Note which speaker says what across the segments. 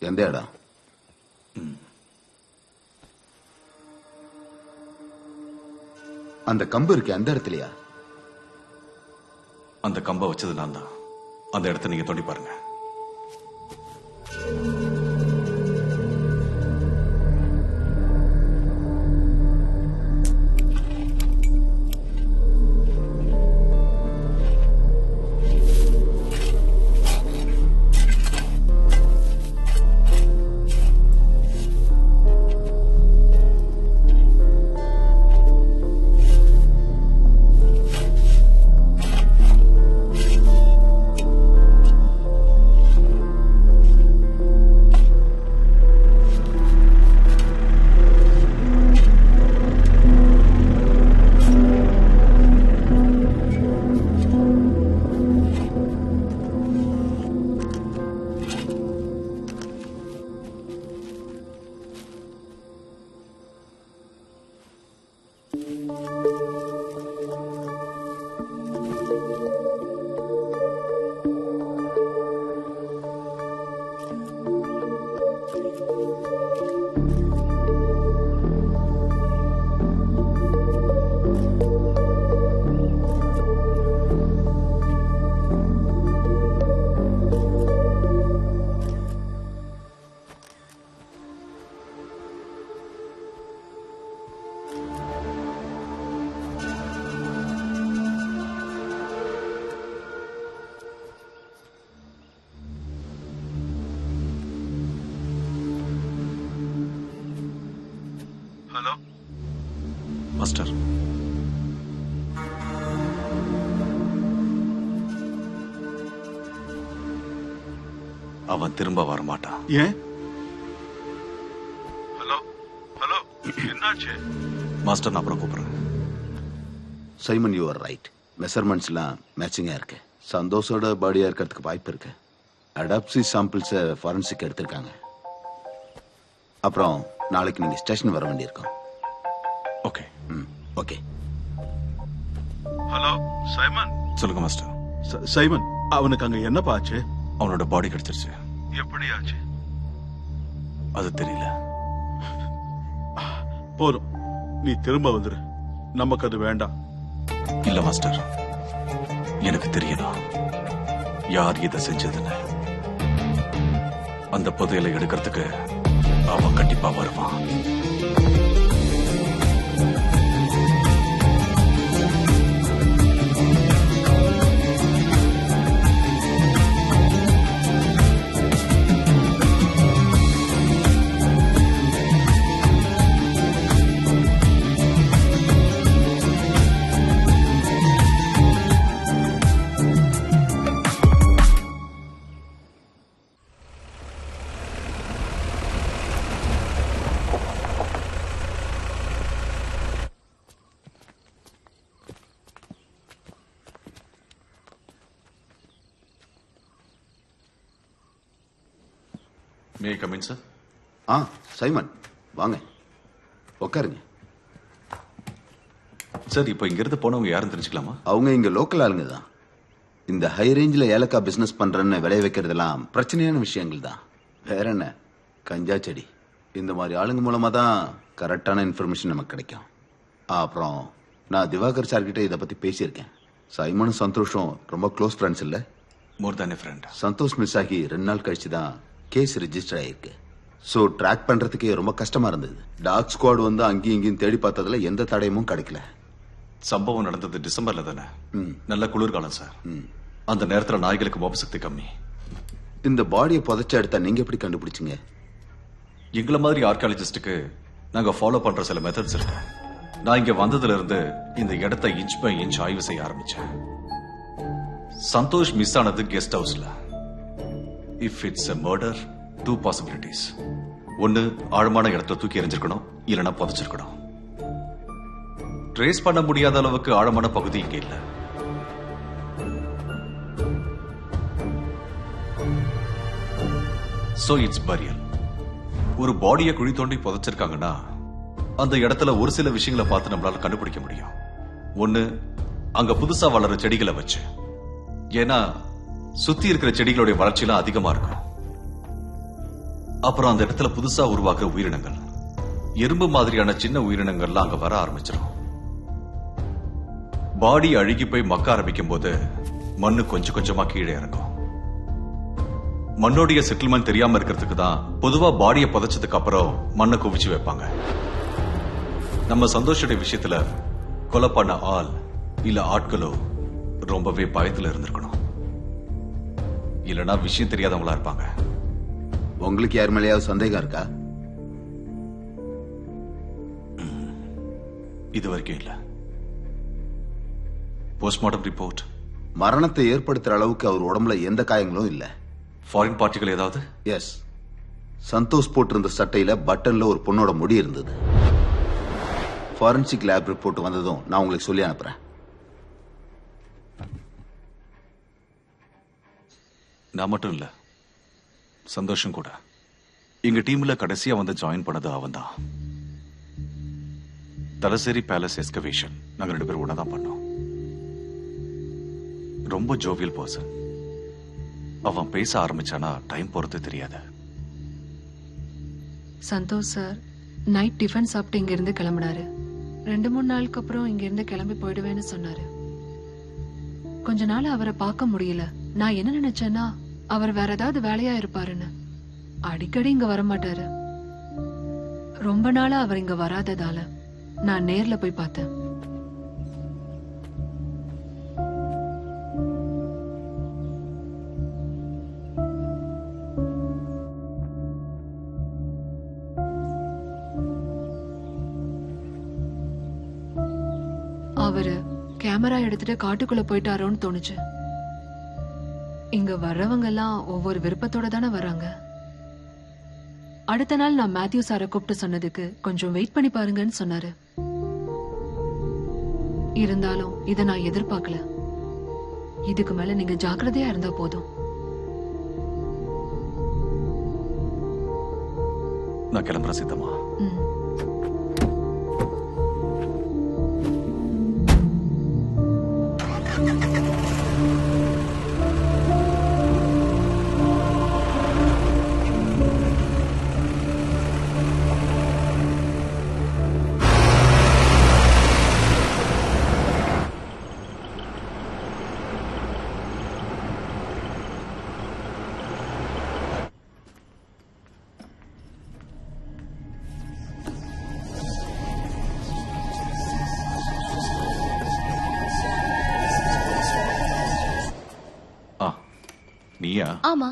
Speaker 1: எந்த இடம்? அந்த கம்பு இருக்கு அந்த இடத்துலயா?
Speaker 2: அந்த கம்பை வச்சது நான் தான். அந்த இடத்த நீங்க தோண்டி பாருங்க.
Speaker 3: ஹலோ
Speaker 2: மாஸ்டர், அவன் திரும்ப வரமாட்டான்.
Speaker 3: ஏன்? ஹலோ ஹலோ, என்னாச்சு?
Speaker 2: மாஸ்டர், நான் அப்புறம் கூப்பிடுறேன்.
Speaker 1: Simon, you are right. மெஷர்மெண்ட்ஸ்லாம் மேட்சிங்கா இருக்கு. சந்தோஷோட பாடியா இருக்கிறதுக்கு வாய்ப்பு இருக்கு. அடாப்சி சாம்பிள்ஸை ஃபாரன்சிக் எடுத்திருக்காங்க. அப்புறம் நாளைக்கு நீங்க ஸ்டேஷன் வர வேண்டியிருக்கும்.
Speaker 2: ஓகே.
Speaker 1: ஓகே.
Speaker 3: Hello Simon.
Speaker 2: சொல்லுங்க மாஸ்டர்.
Speaker 3: சைமன், அவனுக்கு அங்க என்னப்பா ஆச்சு?
Speaker 2: அவனோட பாடி கிடைச்சிருச்சு.
Speaker 3: எப்படி ஆச்சு?
Speaker 2: அது தெரியல.
Speaker 3: போதும், நீ திரும்ப வந்துரு. நமக்கு அது வேண்டாம்.
Speaker 2: இல்ல மாஸ்டர், எனக்கு தெரியணும் யார் இதை செஞ்சதுன்னு. அந்த புதையலை எடுக்கிறதுக்கு அவன் கண்டிப்பா வருவான். May I come in, sir?
Speaker 1: Simon வாங்க, உட்காருங்க.
Speaker 2: சார், இப்போ இங்கிருந்து போனவங்க யாரும் தெரிஞ்சுக்கலாமா?
Speaker 1: அவங்க இங்க லோக்கல் ஆளுங்க தான். இந்த ஹை ரேஞ்சில் ஏலக்காய் பிசினஸ் பண்றேன்னு விளைய வைக்கிறதெல்லாம் பிரச்சனையான விஷயங்கள் தான். வேற என்ன, கஞ்சா செடி. இந்த மாதிரி ஆளுங்க மூலமா தான் கரெக்டான இன்ஃபர்மேஷன் நமக்கு கிடைக்கும். அப்புறம் நான் திவாகர் சார் கிட்ட இதை பத்தி பேசியிருக்கேன். சைமனும் சந்தோஷம் ரொம்ப க்ளோஸ் ஃப்ரெண்ட்ஸ் இல்ல?
Speaker 2: மோர் தேன் எ ஃப்ரெண்ட்.
Speaker 1: சந்தோஷ் மிஸ் ஆகி 2 நாள் கழிச்சு தான் கேஸ் ரெஜிஸ்டர் ஆயிருக்கு. ஸோ ட்ராக் பண்றதுக்கே ரொம்ப கஷ்டமா இருந்தது. டாக் ஸ்குவாட் வந்து அங்கேயும் இங்கேயும் தேடி பார்த்ததுல எந்த தடயமும் கிடைக்கல.
Speaker 2: சம்பவம் நடந்தது டிசம்பர்ல தானே? நல்ல குளிர்காலம் சார். அந்த நேரத்துல நாய்களுக்கு மோப்ப சக்தி கம்மி.
Speaker 1: இந்த பாடியை புதைச்ச எடுத்தா நீங்க எப்படி கண்டுபிடிச்சீங்க?
Speaker 2: எங்களை மாதிரி ஆர்கியாலஜிஸ்டுக்கு நாங்க ஃபாலோ பண்ற சில மெத்தட்ஸ் இருக்கு. நான் இங்க வந்ததுல இருந்து இந்த இடத்தை இன்ச் பை இன்ச் ஆய்வு செய்ய ஆரம்பிச்சேன். சந்தோஷ் மிஸ் ஆனது கெஸ்ட் ஹவுஸ்ல. If it's a murder, 2 possibilities. ஒன்னு, ஆழமான இடத்துல தூக்கி எறிஞ்சிருக்கணும், இல்லைன்னா புதைச்சிருக்கணும். ட்ரேஸ் பண்ண முடியாத அளவுக்கு ஆழமான பகுதி இங்க இல்ல. So it's burial. ஒரு பாடியை குழி தோண்டி புதைச்சிருக்காங்கன்னா அந்த இடத்துல ஒரு சில விஷயங்களை பார்த்து நம்மளால கண்டுபிடிக்க முடியும். ஒன்னு, அங்க புதுசா வளர்ற செடிகளை வச்சு. ஏன்னா சுத்தி இருக்கிற செடிகளுடைய வளர்ச்சியெல்லாம் அதிகமா இருக்கும். அப்புறம் அந்த இடத்துல புதுசா உருவாக்குற உயிரினங்கள், எறும்பு மாதிரியான சின்ன உயிரினங்கள்லாம் அங்க வர ஆரம்பிச்சிடும். பாடி அழுகி போய் மக்க ஆரம்பிக்கும் போது மண்ணு கொஞ்சம் கொஞ்சமா கீழே இறங்கும். மண்ணோடைய செட்டில்மெண்ட் தெரியாம இருக்கிறதுக்கு தான் பொதுவா பாடியை புதைச்சதுக்கு அப்புறம் மண்ணை குவிச்சு வைப்பாங்க. நம்ம சந்தோஷோட விஷயத்துல கொலை பண்ண ஆள் இல்ல ஆட்களோ ரொம்பவே பயத்துல இருந்திருக்கணும். இல்லனா விஷயம் தெரியாதவங்களா இருப்பாங்க.
Speaker 1: உங்களுக்கு யார் மேலேயாவது சந்தேகம் இருக்கா?
Speaker 2: இது வரைக்கும் இல்ல. போஸ்ட்மார்ட்டம் ரிப்போர்ட்
Speaker 1: மரணத்தை ஏற்படுத்துற அளவுக்கு அவர் உடம்புல எந்த காயங்களும் இல்ல.
Speaker 2: ஃபாரின் பார்ட்டிகள் ஏதாவது?
Speaker 1: எஸ், சந்தோஷ் போட்டிருந்த சட்டையில பட்டன்ல ஒரு பொண்ணோட முடி இருந்தது. ஃபாரன்சிக் லேப் ரிப்போர்ட் வந்ததும் நான் உங்களுக்கு சொல்லி அனுப்புறேன்.
Speaker 2: நான் மட்டும் இல்ல, சந்தோஷம் கூட. எங்க டீம்ல கடைசியா வந்து ஜாயின் பண்ணது அவன் தான். தலசேரி பேலஸ் எஸ்கவேஷன் நாங்க 2 பேரும் ஒண்ணாதான் பண்ணோம். ரொம்ப ஜோவியல் பர்சன். அவன் பேச ஆரம்பிச்சானா டைம் போறது தெரியாது.
Speaker 4: சந்தோஷ் சார் நைட் டிஃபன் சாப்பிட்டு இங்க இருந்து கிளம்பினாரு. 2-3 நாளுக்கு அப்புறம் இங்க இருந்து கிளம்பி போயிடுவேன்னு சொன்னாரு. கொஞ்ச நாள் அவரை பார்க்க முடியல. நான் என்ன நினைச்சேன்னா அவர் வேற ஏதாவது வேலையா இருப்பாருன்னு. அடிக்கடி இங்க வரமாட்டாரு. ரொம்ப நாளா அவர் இங்க வராததால நான் நேர்ல போய் பார்த்தேன். அவரு கேமரா எடுத்துட்டு காட்டுக்குள்ள போயிட்டாரோன்னு தோணுச்சு. இங்க வர்றவங்க எல்லாம் ஒவ்வொரு விருப்பத்தோட தானே வராங்க. அடுத்த நாள் நான் மேத்யூ சாரை கூப்பிட்டு சொன்னதுக்கு கொஞ்சம் வெயிட் பண்ணி பாருங்கன்னு சொன்னாரு. இருந்தாலும் இத நான் எதிர்பார்க்கல. இதுக்கு மேல நீங்க ஜாக்கிரதையா இருந்தா போதும்.
Speaker 2: நான் கிளம்புறேன் சீதம்மா. நீயா?
Speaker 4: ஆமா.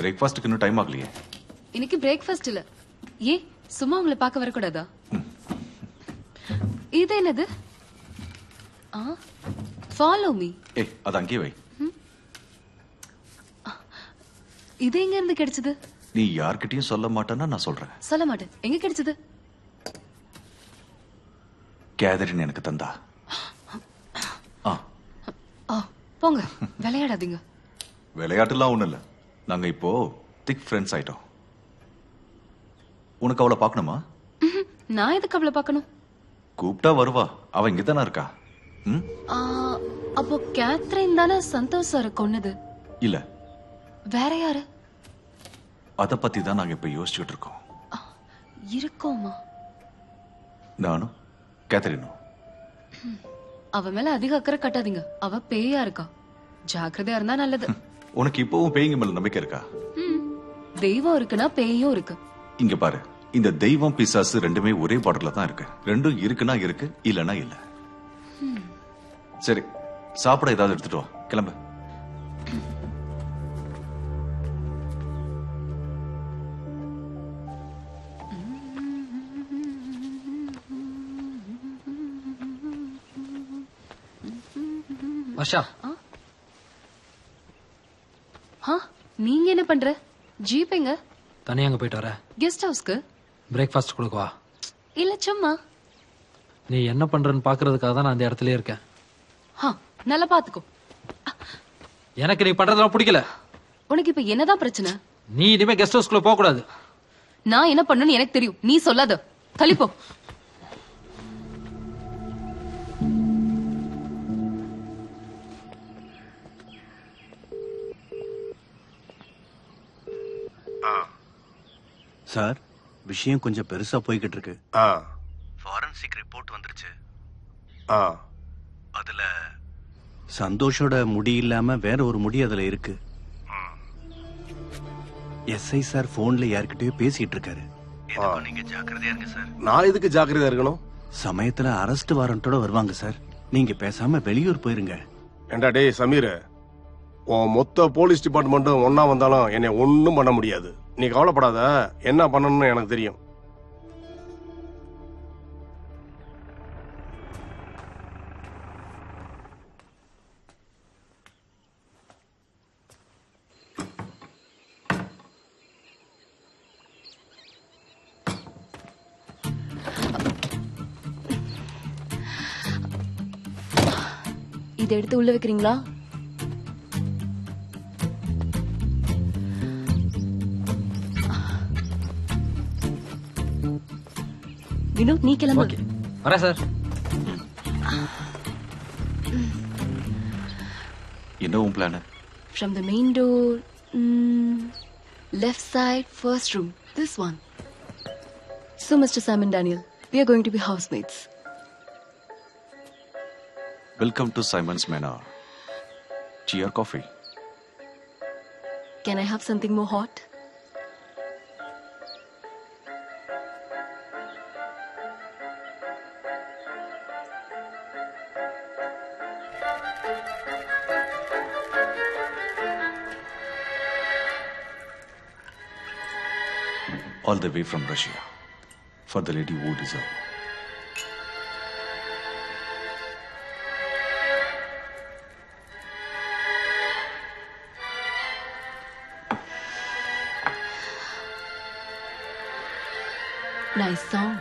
Speaker 2: பிரேக்ஃபாஸ்ட்க்கு இன்னும் டைம் ஆகலையே.
Speaker 4: இன்னைக்கு பிரேக்ஃபாஸ்ட் இல்ல. ஏ சும்மா உங்களை பார்க்க வரக்கூடாதா? இது என்னது? Follow me.
Speaker 2: ஏய், அது அங்கேயே வை.
Speaker 4: இது எங்க இருந்து கிடைச்சது?
Speaker 2: நீ யார்கிட்டயும் சொல்ல மாட்டேன்னா நான் சொல்றேன்.
Speaker 4: சொல்ல மாட்டேன். எங்க கிடைச்சது?
Speaker 2: கேதரின் எனக்கு தந்தா.
Speaker 4: போங்க, விளையாடாதீங்க.
Speaker 2: விளையாட்டுலாம் ஒண்ணும் இல்ல. நாங்க இப்போ திக் ஃப்ரெண்ட்ஸ் ஆயிட்டோம். உனக்கு அவளை பார்க்கணுமா?
Speaker 4: நான் எதுக்கு அவளை பார்க்கணும்?
Speaker 2: கூப்பிட்டா வருவா. அவ இங்கதானே இருக்கா.
Speaker 4: அப்போ கேத்ரின் தானே சந்தோஷ் சார் கொன்னது?
Speaker 2: இல்ல,
Speaker 4: வேற யாரு?
Speaker 2: அத பத்தி தான் நாங்க இப்ப யோசிச்சுட்டு இருக்கோம்.
Speaker 4: இருக்கோமா?
Speaker 2: நானும் கேத்தரினும்.
Speaker 4: அவ மேல அதிக அக்கறை கட்டாதீங்க. அவ பேயா இருக்கா. ஜாக்கிரதையா இருந்தா நல்லது.
Speaker 2: உனக்கு இப்பவும் பேய்ங்க மேல நம்பிக்கை இருக்கா?
Speaker 4: தெய்வம் இருக்குன்னா பேயும் இருக்கு.
Speaker 2: இங்க பாரு, இந்த தெய்வம் பிசாசு ரெண்டுமே ஒரே பாடல தான் இருக்கு. ரெண்டும் இருக்குன்னா இருக்கு, இல்லனா இல்ல. சரி, சாப்பிட ஏதாவது எடுத்துட்டு வா. கிளம்பு.
Speaker 5: வர்ஷா,
Speaker 4: நீங்க என்ன பண்ற? ஜீப்பேங்க.
Speaker 5: தனியா அங்க போயிட்டு வர?
Speaker 4: கெஸ்ட் ஹவுஸ்க்கு.
Speaker 5: பிரேக்ஃபாஸ்ட் கொடுக்கவா?
Speaker 4: இல்ல சும்மா.
Speaker 5: நீ என்ன பண்றன்னு பாக்குறதுக்காக தான் நான் அந்த இடத்துலயே இருக்கேன்.
Speaker 4: நல்லா பாத்துக்கோ.
Speaker 5: எனக்கு நீ பண்றதெல்லாம் பிடிக்கல.
Speaker 4: உனக்கு இப்ப என்னதான் பிரச்சனை?
Speaker 5: நீ இனிமே கெஸ்ட் ஹவுஸ்க்குள்ள போக கூடாது.
Speaker 4: நான் என்ன பண்ணணும்னு எனக்கு தெரியும். நீ சொல்லாத. தள்ளிப்போ.
Speaker 6: சார், விஷயம் கொஞ்சம் பெருசா போய்கிட்டு இருக்கு.
Speaker 7: ஆ
Speaker 6: ஃபாரன்சிக் ரிப்போர்ட் வந்துருச்சு.
Speaker 7: ஆ
Speaker 6: அதுல சந்தோஷோட முடி இல்லாம வேற ஒரு முடி அதுல இருக்கு. எஸ்ஐ சார் போன்ல யார்கிட்டயோ பேசிட்டு இருக்காரு. இதுக்கு நீங்க ஜாக்கிரதையா இருங்க சார்.
Speaker 7: நான் எதுக்கு ஜாக்கிரதையா இருக்கணும்?
Speaker 6: சமயத்துல அரெஸ்ட் வாரண்டோட வருவாங்க சார். நீங்க பேசாம வெளியூர் போயிருங்க.
Speaker 7: ஏண்டா டேய் சமீர், உன் மொத்த போலீஸ் டிபார்ட்மெண்ட்டும் ஒன்னா வந்தாலும் என்னை ஒன்றும் பண்ண முடியாது. நீ கவலைப்படாத, என்ன பண்ணணும்னு எனக்கு தெரியும்.
Speaker 8: இதை எடுத்து உள்ள வைக்கிறீங்களா? வினோத், நீ கிளம்பு.
Speaker 5: ஓகே, வரேன் சார்.
Speaker 2: என்ன உன் plan?
Speaker 8: From the main door, left side, first room, this one. So, Mr. Sam and Daniel, we are going to be housemates.
Speaker 2: Welcome to Simmons manor. Tea or coffee?
Speaker 8: Can I have something more hot?
Speaker 2: All the way from Russia. For the lady who deserve.
Speaker 8: Nice song.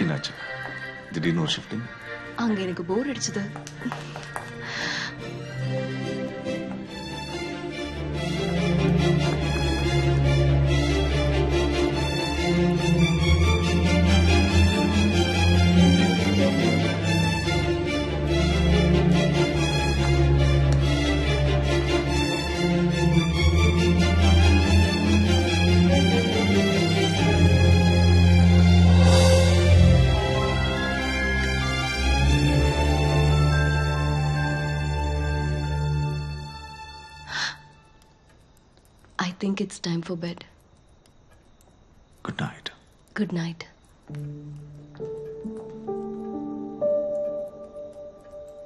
Speaker 2: என்னாச்சு? திடீர்னு ஒரு shifting?
Speaker 8: அங்க எனக்கு போர் அடிச்சது. I think it's time for bed.
Speaker 2: Good night.
Speaker 8: Good night.